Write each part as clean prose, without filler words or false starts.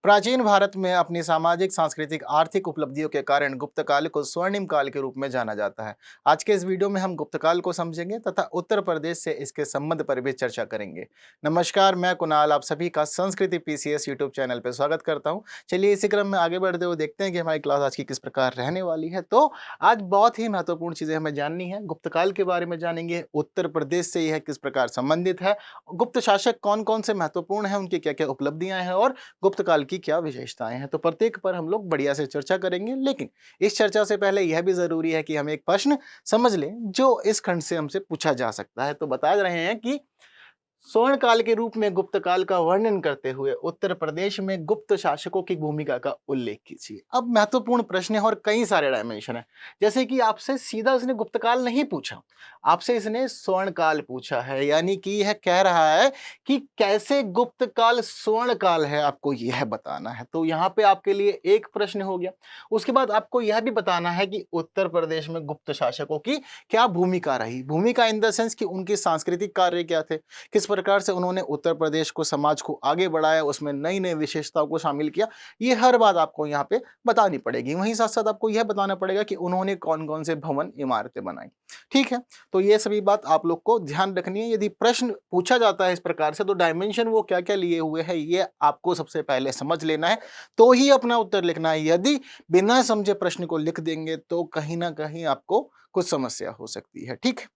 प्राचीन भारत में अपनी सामाजिक, सांस्कृतिक, आर्थिक उपलब्धियों के कारण गुप्त काल को स्वर्णिम काल के रूप में जाना जाता है। आज के इस वीडियो में हम गुप्त काल को समझेंगे तथा उत्तर प्रदेश से इसके संबंध पर भी चर्चा करेंगे। नमस्कार, मैं कुणाल आप सभी का संस्कृति पीसीएस यूट्यूब चैनल पर स्वागत करता हूं। चलिए इसी क्रम में आगे बढ़ते हुए देखते हैं कि हमारी क्लास आज की किस प्रकार रहने वाली है। तो आज बहुत ही महत्वपूर्ण चीजें हमें जाननी है। गुप्त काल के बारे में जानेंगे, उत्तर प्रदेश से यह किस प्रकार संबंधित है, गुप्त शासक कौन कौन से महत्वपूर्ण है, उनकी क्या क्या उपलब्धियां हैं और गुप्त काल की क्या विशेषताएं हैं। तो प्रत्येक पर हम लोग बढ़िया से चर्चा करेंगे, लेकिन इस चर्चा से पहले यह भी जरूरी है कि हम एक प्रश्न समझ लें जो इस खंड से हमसे पूछा जा सकता है। तो बता रहे हैं कि स्वर्ण काल के रूप में गुप्त काल का वर्णन करते हुए उत्तर प्रदेश में गुप्त शासकों की भूमिका का उल्लेख कीजिए। अब महत्वपूर्ण प्रश्न है और कई सारे डायमेंशन है। जैसे कि आपसे सीधा इसने गुप्त काल नहीं पूछा, आपसे इसने स्वर्ण काल पूछा है, यानी कि यह कह रहा है कि कैसे गुप्त काल स्वर्ण काल है, आपको यह बताना है। तो यहाँ पे आपके लिए एक प्रश्न हो गया। उसके बाद आपको यह भी बताना है कि उत्तर प्रदेश में गुप्त शासकों की क्या भूमिका रही। भूमिका इन द सेंस कि उनके सांस्कृतिक कार्य क्या थे, किस प्रकार से उन्होंने उत्तर प्रदेश को, समाज को आगे बढ़ाया, उसमें नई नई विशेषताओं को शामिल किया। ये हर बात आपको यहाँ पे बतानी पड़ेगी। वहीं साथ साथ आपको यह बताना पड़ेगा कि उन्होंने कौन कौन से भवन, इमारतें बनाई। ठीक है, तो ये सभी बात आप लोग को ध्यान रखनी है। यदि प्रश्न पूछा जाता है इस प्रकार से, तो डायमेंशन वो क्या क्या लिए हुए हैं ये आपको सबसे पहले समझ लेना है, तो ही अपना उत्तर लिखना है। यदि बिना समझे प्रश्न को लिख देंगे तो कहीं ना कहीं आपको कुछ समस्या हो सकती है। ठीक है,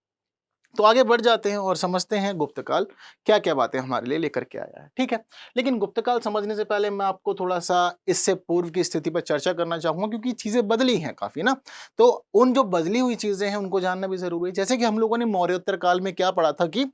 तो आगे बढ़ जाते हैं और समझते हैं गुप्त काल क्या क्या बातें हमारे लिए लेकर के आया है। ठीक है, लेकिन गुप्त काल समझने से पहले मैं आपको थोड़ा सा इससे पूर्व की स्थिति पर चर्चा करना चाहूंगा, क्योंकि चीजें बदली हैं काफी ना। तो उन जो बदली हुई चीजें हैं उनको जानना भी जरूरी है। जैसे कि हम लोगों ने मौर्योत्तर काल में क्या पढ़ा था कि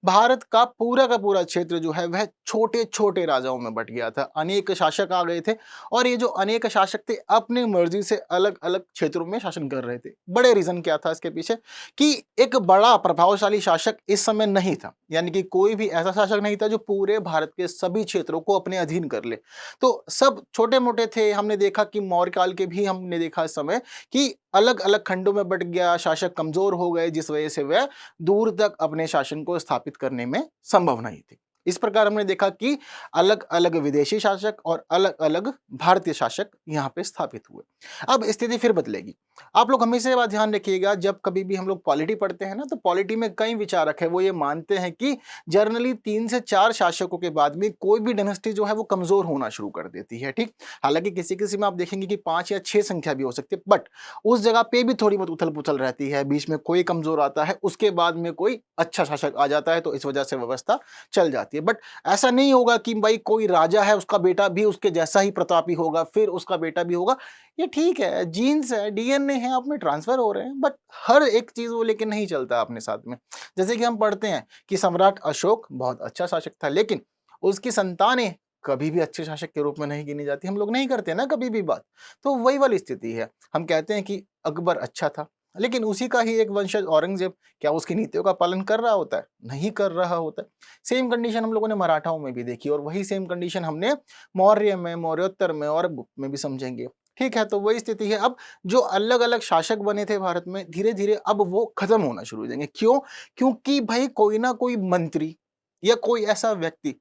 भारत का पूरा क्षेत्र जो है वह छोटे छोटे राजाओं में बट गया था। अनेक शासक आ गए थे और ये जो अनेक शासक थे अपनी मर्जी से अलग अलग क्षेत्रों में शासन कर रहे थे। बड़े रीजन क्या था इसके पीछे कि एक बड़ा प्रभावशाली शासक इस समय नहीं था, यानी कि कोई भी ऐसा शासक नहीं था जो पूरे भारत के सभी क्षेत्रों को अपने अधीन कर ले। तो सब छोटे मोटे थे। हमने देखा कि मौर्य काल के भी हमने देखा इस समय कि अलग अलग खंडों में बट गया, शासक कमजोर हो गए, जिस वजह से वह दूर तक अपने शासन को स्थापित करने में संभव नहीं थी। इस प्रकार हमने देखा कि अलग अलग विदेशी शासक और अलग अलग भारतीय शासक यहाँ पे स्थापित हुए। अब स्थिति फिर बदलेगी। आप लोग हमेशा ये बात ध्यान रखिएगा, जब कभी भी हम लोग पॉलिटी पढ़ते हैं ना, तो पॉलिटी में कई विचारक है वो ये मानते हैं कि जनरली 3 से 4 शासकों के बाद में कोई भी डायनेस्टी जो है वो कमजोर होना शुरू कर देती है। ठीक, हालांकि किसी किसी में आप देखेंगे कि 5 या 6 संख्या भी हो सकती है, बट उस जगह पे भी थोड़ी बहुत उथल पुथल रहती है। बीच में कोई कमजोर आता है, उसके बाद में कोई अच्छा शासक आ जाता है, तो इस वजह से व्यवस्था चल जाती है। बट ऐसा नहीं होगा कि भाई कोई राजा है उसका बेटा भी उसके जैसा ही प्रतापी होगा, फिर उसका बेटा भी होगा। ये ठीक है, जीन्स है, डीएनए है, आप में ट्रांसफर हो रहे हैं, बट हर एक चीज वो लेके नहीं चलता अपने साथ में। जैसे कि हम पढ़ते हैं कि सम्राट अशोक बहुत अच्छा शासक था, लेकिन उसकी संतानें कभी भी अच्छे शासक के रूप में नहीं गिनी जाती। हम लोग नहीं करते ना कभी भी बात। तो वही वाली स्थिति है। हम कहते हैं कि अकबर अच्छा था, लेकिन उसी का ही एक वंशज औरंगजेब क्या उसकी नीतियों का पालन कर रहा होता है? नहीं कर रहा होता है। सेम कंडीशन हम लोगों ने मराठाओं में भी देखी और वही सेम कंडीशन हमने मौर्य में, मौर्योत्तर में और गुप्त में भी समझेंगे। ठीक है, तो वही स्थिति है। अब जो अलग अलग शासक बने थे भारत में, धीरे धीरे अब वो खत्म होना शुरू हो जाएंगे। क्यों? क्योंकि भाई कोई ना कोई मंत्री या कोई ऐसा व्यक्ति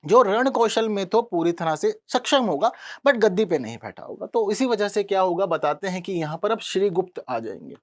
जो रण कौशल में तो पूरी तरह से सक्षम होगा, बट गद्दी पे नहीं बैठा होगा। तो इसी वजह से क्या होगा, बताते हैं कि यहाँ पर अब श्रीगुप्त आ जाएंगे।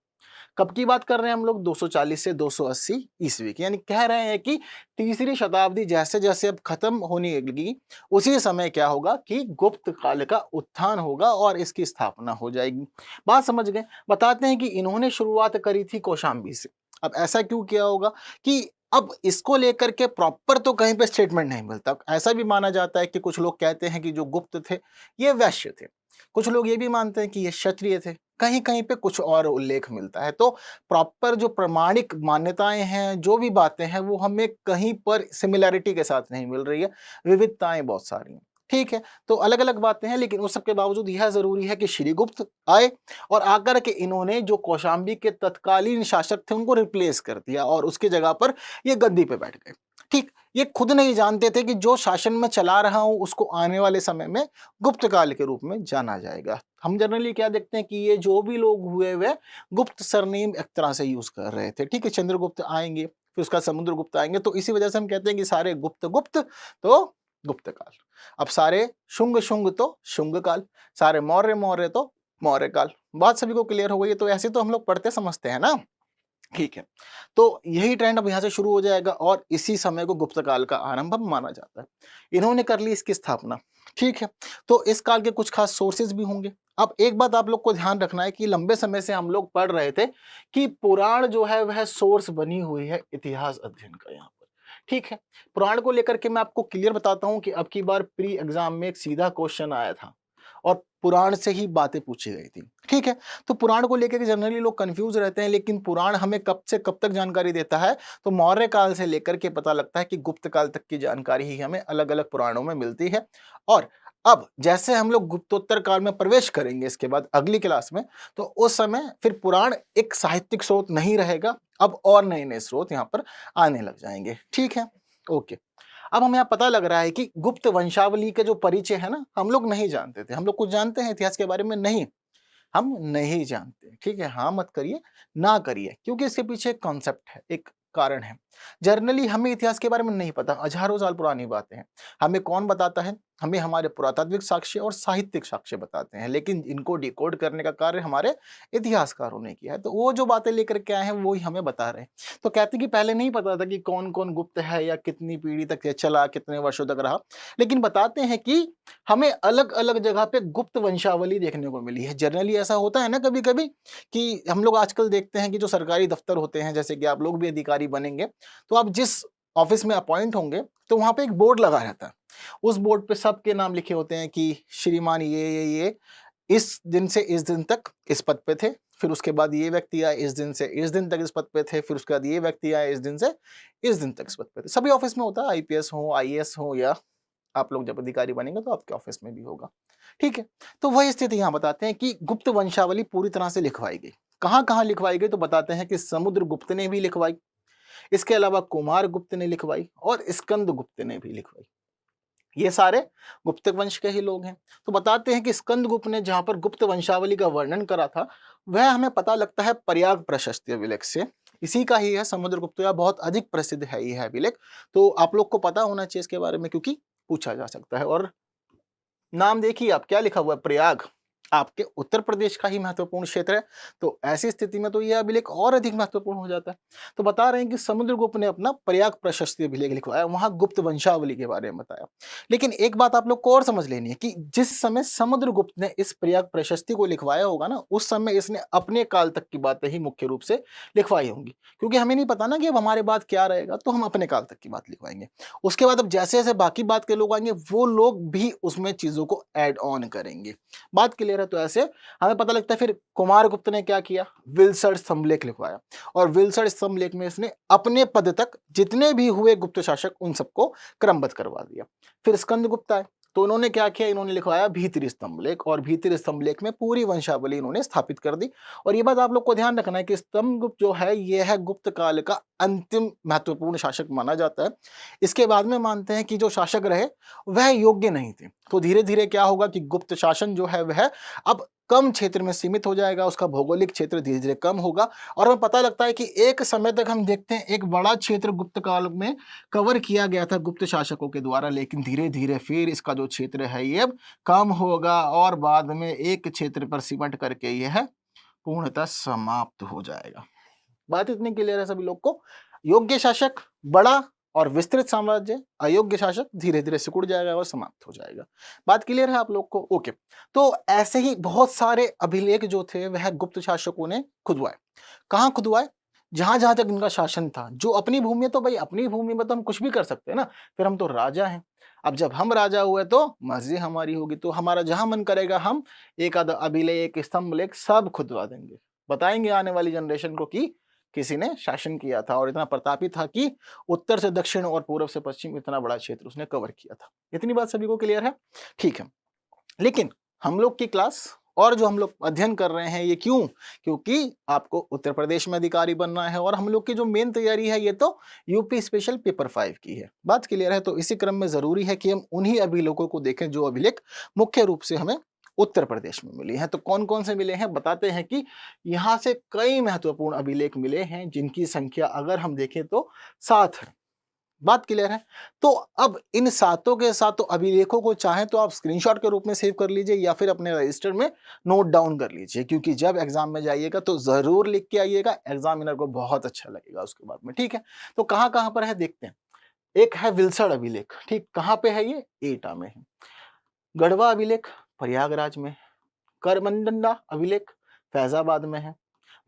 कब की बात कर रहे हैं हम लोग? 240 से 280 ईस्वी की। यानी कह रहे हैं कि तीसरी शताब्दी जैसे जैसे अब खत्म होने लगी, उसी समय क्या होगा कि गुप्त काल का उत्थान होगा और इसकी स्थापना हो जाएगी। बात समझ गए? बताते हैं कि इन्होंने शुरुआत करी थी कौशाम्बी से। अब ऐसा क्यों किया होगा कि अब इसको लेकर के प्रॉपर तो कहीं पे स्टेटमेंट नहीं मिलता। ऐसा भी माना जाता है कि कुछ लोग कहते हैं कि जो गुप्त थे ये वैश्य थे, कुछ लोग ये भी मानते हैं कि ये क्षत्रिय थे, कहीं कहीं पे कुछ और उल्लेख मिलता है। तो प्रॉपर जो प्रमाणिक मान्यताएं हैं, जो भी बातें हैं, वो हमें कहीं पर सिमिलैरिटी के साथ नहीं मिल रही है, विविधताएं बहुत सारी हैं। ठीक है, तो अलग अलग बातें हैं, लेकिन उस सब के बावजूद यह जरूरी है कि श्रीगुप्त आए और आकर के इन्होंने जो कौशाम्बी के तत्कालीन शासक थे उनको रिप्लेस कर दिया और उसकी जगह पर ये गद्दी पे बैठ गए। ठीक, ये खुद नहीं जानते थे कि जो शासन में चला रहा हूं उसको आने वाले समय में गुप्त काल के रूप में जाना जाएगा। हम जनरली क्या देखते हैं कि ये जो भी लोग हुए वे गुप्त सरनेम एक तरह से यूज कर रहे थे। ठीक है, चंद्रगुप्त आएंगे, फिर उसका समुद्रगुप्त आएंगे, तो इसी वजह से हम कहते हैं कि सारे गुप्त गुप्त। तो गुप्त काल। अब सारे शुंग शुंग तो शुंग काल, सारे मौर्य मौर्य तो मौर्य काल। बात सभी को क्लियर हो गई है? तो ऐसे तो हम लोग पढ़ते समझते हैं ना। ठीक है, तो यही ट्रेंड अब यहाँ से शुरू हो जाएगा और इसी समय को गुप्त काल का आरंभ अब माना जाता है। इन्होंने कर ली इसकी स्थापना। ठीक है, तो इस काल के कुछ खास सोर्सेज भी होंगे। अब एक बात आप लोग को ध्यान रखना है कि लंबे समय से हम लोग पढ़ रहे थे कि पुराण जो है वह सोर्स बनी हुई है इतिहास अध्ययन का यहाँ पर। ठीक है, पुराण को लेकर के मैं आपको क्लियर बताता हूं कि अब की बार प्री एग्जाम में एक सीधा क्वेश्चन आया था और पुराण से ही बातें पूछी गई थी। ठीक है, तो पुराण को लेकर के जनरली लोग कंफ्यूज रहते हैं, लेकिन पुराण हमें कब से कब तक जानकारी देता है? तो मौर्य काल से लेकर के पता लगता है कि गुप्त काल तक की जानकारी ही हमें अलग अलग पुराणों में मिलती है। और अब जैसे हम लोग गुप्तोत्तर काल में प्रवेश करेंगे इसके बाद अगली क्लास में, तो उस समय फिर पुराण एक साहित्यिक स्रोत नहीं रहेगा, अब और नए नए स्रोत यहाँ पर आने लग जाएंगे। ठीक है, ओके। अब हमें यहाँ पता लग रहा है कि गुप्त वंशावली के जो परिचय है ना, हम लोग नहीं जानते थे। हम लोग कुछ जानते हैं इतिहास के बारे में? नहीं, हम नहीं जानते। ठीक है, हाँ मत करिए, ना करिए, क्योंकि इसके पीछे एक कॉन्सेप्ट है, एक कारण है। जनरली हमें इतिहास के बारे में नहीं पता, हजारों साल पुरानी बातें हैं। हमें कौन बताता है? हमें हमारे पुरातात्विक साक्ष्य और साहित्यिक साक्ष्य बताते हैं, लेकिन इनको डिकोड करने का कार्य हमारे इतिहासकारों ने किया है। तो वो जो बातें लेकर के आए हैं वो ही हमें बता रहे हैं। तो कहते हैं कि पहले नहीं पता था कि कौन कौन गुप्त है या कितनी पीढ़ी तक ये चला, कितने वर्षों तक रहा, लेकिन बताते हैं कि हमें अलग अलग जगह पे गुप्त वंशावली देखने को मिली है। जनरली ऐसा होता है ना कभी कभी कि हम लोग आजकल देखते हैं कि जो सरकारी दफ्तर होते हैं, जैसे कि आप लोग भी अधिकारी बनेंगे, तो आप जिस ऑफिस में अपॉइंट होंगे तो वहां पे एक बोर्ड लगा रहता है। उस बोर्ड पे सबके नाम लिखे होते हैं कि श्रीमान ये इस दिन से इस दिन तक इस पद पे थे, फिर उसके बाद ये व्यक्ति आए इस दिन से इस दिन तक इस पद पे थे, फिर उसके बाद ये व्यक्ति आए इस दिन से इस दिन तक इस पद पे थे। सभी ऑफिस में होता है, आईपीएस हो, आईएएस हो, या आप लोग जब अधिकारी बनेंगे तो आपके ऑफिस में भी होगा। ठीक है, तो वही स्थिति यहाँ बताते हैं कि गुप्त वंशावली पूरी तरह से लिखवाई गई। कहाँ कहाँ लिखवाई गई? तो बताते हैं कि समुद्रगुप्त ने भी लिखवाई, इसके अलावा कुमार गुप्त ने लिखवाई और स्कंद गुप्त ने भी लिखवाई। ये सारे गुप्त वंश के ही लोग हैं। तो बताते हैं कि स्कंद गुप्त ने जहां पर गुप्त वंशावली का वर्णन करा था, वह हमें पता लगता है प्रयाग प्रशस्ति अभिलेख से। इसी का ही है समुद्रगुप्त, या बहुत अधिक प्रसिद्ध है ये अभिलेख। तो आप लोग को पता होना चाहिए इसके बारे में, क्योंकि पूछा जा सकता है। और नाम देखिए आप, क्या लिखा हुआ है? प्रयाग। आपके उत्तर प्रदेश का ही महत्वपूर्ण क्षेत्र है, तो ऐसी स्थिति में तो यह अभिलेख और अधिक महत्वपूर्ण हो जाता है। तो बता रहे हैं कि समुद्रगुप्त ने अपना प्रयाग प्रशस्ति अभिलेख लिखवाया, वहां गुप्त वंशावली के बारे में बताया। लेकिन एक बात आप लोग को और समझ लेनी है कि जिस समय समुद्रगुप्त ने इस प्रयाग प्रशस्ति को लिखवाया होगा ना, उस समय इसने अपने काल तक की बातें ही मुख्य रूप से लिखवाई होंगी, क्योंकि हमें नहीं पता ना कि अब हमारे बाद क्या रहेगा, तो हम अपने काल तक की बात लिखवाएंगे। उसके बाद अब जैसे जैसे बाकी बात के लोग आएंगे, वो लोग भी उसमें चीजों को ऐड ऑन करेंगे। बात क्लियर है? तो ऐसे हमें पता लगता है फिर कुमारगुप्त ने क्या किया? विलसड़ स्तंभलेख लिखवाया, और विलसड़ स्तंभलेख में इसने अपने पद तक जितने भी हुए गुप्त शासक उन सबको क्रमबद्ध करवा दिया। फिर स्कंदगुप्त आए, तो उन्होंने क्या किया? इन्होंने लिखवाया भीतरी स्तंभलेख, और भीतरी स्तंभलेख में पूरी वंशावली इन्होंने स्थापित कर दी। और ये बात आप लोग को ध्यान रखना है कि स्तंभगुप्त जो है यह है गुप्त काल का अंतिम महत्वपूर्ण शासक माना जाता है। इसके बाद में मानते हैं कि जो शासक रहे वह योग्य नहीं थे। तो धीरे धीरे क्या होगा कि गुप्त शासन जो है वह अब कम क्षेत्र में सीमित हो जाएगा, उसका भौगोलिक क्षेत्र धीरे धीरे कम होगा। और हमें पता लगता है कि एक समय तक हम देखते हैं एक बड़ा क्षेत्र गुप्त काल में कवर किया गया था गुप्त शासकों के द्वारा, लेकिन धीरे धीरे फिर इसका जो क्षेत्र है ये अब कम होगा और बाद में एक क्षेत्र पर सिमट करके यह पूर्णतः समाप्त हो जाएगा। बात इतनी क्लियर है सभी लोग को? योग्य शासक बड़ा और विस्तृत साम्राज्य, अयोग्य शासक धीरे धीरे सिकुड़ जाएगा और समाप्त हो जाएगा। बात क्लियर है आप लोग को? ओके। तो ऐसे ही बहुत सारे अभिलेख जो थे वह गुप्त शासकों ने खुदवाए। कहाँ खुदवाए? जहां जहां तक इनका शासन था। जो अपनी भूमि है, तो भाई अपनी भूमि में तो हम कुछ भी कर सकते हैं ना, फिर हम तो राजा हैं। अब जब हम राजा हुए तो मर्जी हमारी होगी, तो हमारा जहां मन करेगा हम एक आधा अभिलेख, एक स्तंभ लेख सब खुदवा देंगे। बताएंगे आने वाली जनरेशन को कि किसी ने शासन किया था और इतना प्रतापी था कि उत्तर से दक्षिण और पूर्व से पश्चिम इतना बड़ा क्षेत्र उसने कवर किया था। इतनी बात सभी को क्लियर है? ठीक है। लेकिन हम लोग की क्लास और जो हम लोग अध्ययन कर रहे हैं ये क्यों? क्योंकि आपको उत्तर प्रदेश में अधिकारी बनना है, और हम लोग की जो मेन तैयारी है ये तो यूपी स्पेशल पेपर 5 की है। बात क्लियर है? तो इसी क्रम में जरूरी है कि हम उन्हीं अभिलेखों को देखें जो अभिलेख मुख्य रूप से हमें उत्तर प्रदेश में मिली हैं। तो कौन कौन से मिले हैं बताते हैं कि यहाँ से कई महत्वपूर्ण अभिलेख मिले हैं, जिनकी संख्या अगर हम देखें तो 7 है। बात क्लियर है। तो अब इन सातों के सातों अभिलेखों को चाहे तो आप स्क्रीनशॉट के रूप में सेव कर लीजिए या फिर अपने रजिस्टर में नोट डाउन कर लीजिए, क्योंकि जब एग्जाम में जाइएगा तो जरूर लिख के आइएगा, एग्जामिनर को बहुत अच्छा लगेगा उसके बाद में। ठीक है, तो कहाँ कहाँ पर है देखते हैं। एक है विल्सण अभिलेख, ठीक, कहाँ पे है ये? एटा में है। गढ़वा अभिलेख प्रयागराज में है। करमंडंडा अभिलेख फैजाबाद में है।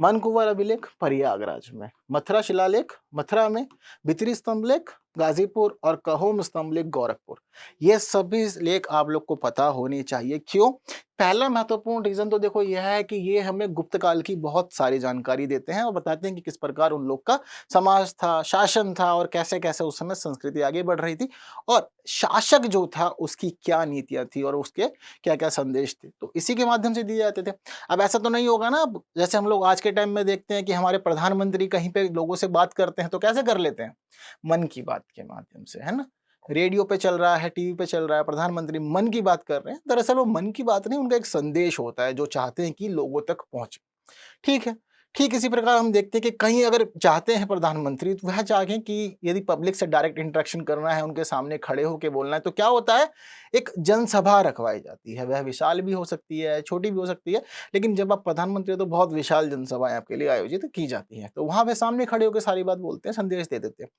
मनकुंवर अभिलेख प्रयागराज में। मथुरा शिलालेख मथुरा में। भित्री स्तंभ लेख गाजीपुर और कहोम स्तंभ लेख गोरखपुर। ये सभी लेख आप लोग को पता होनी चाहिए। क्यों? पहला महत्वपूर्ण रीजन तो देखो यह है कि ये हमें गुप्त काल की बहुत सारी जानकारी देते हैं और बताते हैं कि किस प्रकार उन लोग का समाज था, शासन था और कैसे कैसे उस समय संस्कृति आगे बढ़ रही थी और शासक जो था उसकी क्या नीतियां थी और उसके क्या क्या संदेश थे, तो इसी के माध्यम से दिए जाते थे। अब ऐसा तो नहीं होगा ना, अब जैसे हम लोग आज के टाइम में देखते हैं कि हमारे प्रधानमंत्री कहीं पे लोगों से बात करते हैं तो कैसे कर लेते हैं? मन की बात के माध्यम से, है ना? रेडियो पे चल रहा है, टीवी पे चल रहा है, प्रधानमंत्री मन की बात कर रहे हैं। दरअसल वो मन की बात नहीं, उनका एक संदेश होता है जो चाहते हैं कि लोगों तक पहुंचे। ठीक है। ठीक इसी प्रकार हम देखते हैं कि कहीं अगर चाहते हैं प्रधानमंत्री तो वह चाहें कि यदि पब्लिक से डायरेक्ट इंटरेक्शन करना है, उनके सामने खड़े होकर बोलना है, तो क्या होता है? एक जनसभा रखवाई जाती है। वह विशाल भी हो सकती है, छोटी भी हो सकती है, लेकिन जब आप प्रधानमंत्री हो तो बहुत विशाल जनसभाएं आपके लिए आयोजित की जाती हैं। तो वहां वे सामने खड़े होकर सारी बात बोलते हैं, संदेश दे देते हैं।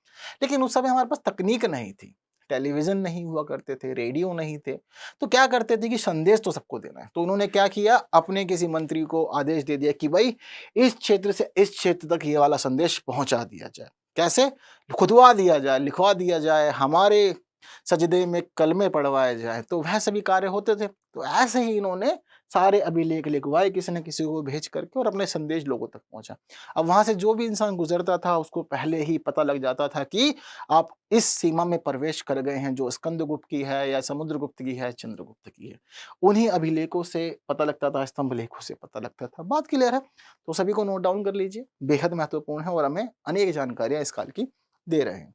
लेकिन उस समय हमारे पास तकनीक नहीं थी, टेलीविजन नहीं हुआ करते थे, रेडियो नहीं थे, तो क्या करते थे कि संदेश तो सबको देना है। तो उन्होंने क्या किया? अपने किसी मंत्री को आदेश दे दिया कि भाई इस क्षेत्र से इस क्षेत्र तक ये वाला संदेश पहुंचा दिया जाए। कैसे? खुदवा दिया जाए, लिखवा दिया जाए, हमारे सजदे में कलमे पढ़वाए जाए, तो वह सभी कार्य होते थे। तो ऐसे ही इन्होंने सारे अभिलेख लिखवाए किसी न किसी को भेज करके और अपने संदेश लोगों तक पहुंचा। अब वहां से जो भी इंसान गुजरता था उसको पहले ही पता लग जाता था कि आप इस सीमा में प्रवेश कर गए हैं जो स्कंदगुप्त की है या समुद्रगुप्त की है, चंद्रगुप्त की है। उन्हीं अभिलेखों से पता लगता था, स्तंभ लेखों से पता लगता था। बात क्लियर है? तो सभी को नोट डाउन कर लीजिए, बेहद महत्वपूर्ण है और हमें अनेक जानकारियां इस काल की दे रहे हैं।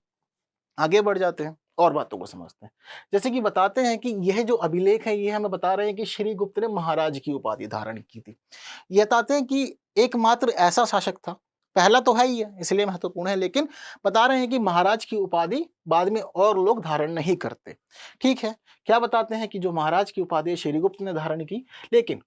आगे बढ़ जाते हैं और बातों को समझते हैं। जैसे कि बताते हैं कि यह जो अभिलेख है ये हमें बता रहे हैं कि श्रीगुप्त ने महाराज की उपाधि धारण की थी। ये बताते हैं कि एकमात्र ऐसा शासक था, पहला तो है ही है इसलिए महत्वपूर्ण है, लेकिन बता रहे हैं कि महाराज की उपाधि बाद में और लोग धारण नहीं करते। ठीक है, क्या बताते हैं कि जो महाराज की उपाधि श्रीगुप्त ने धारण की, लेकिन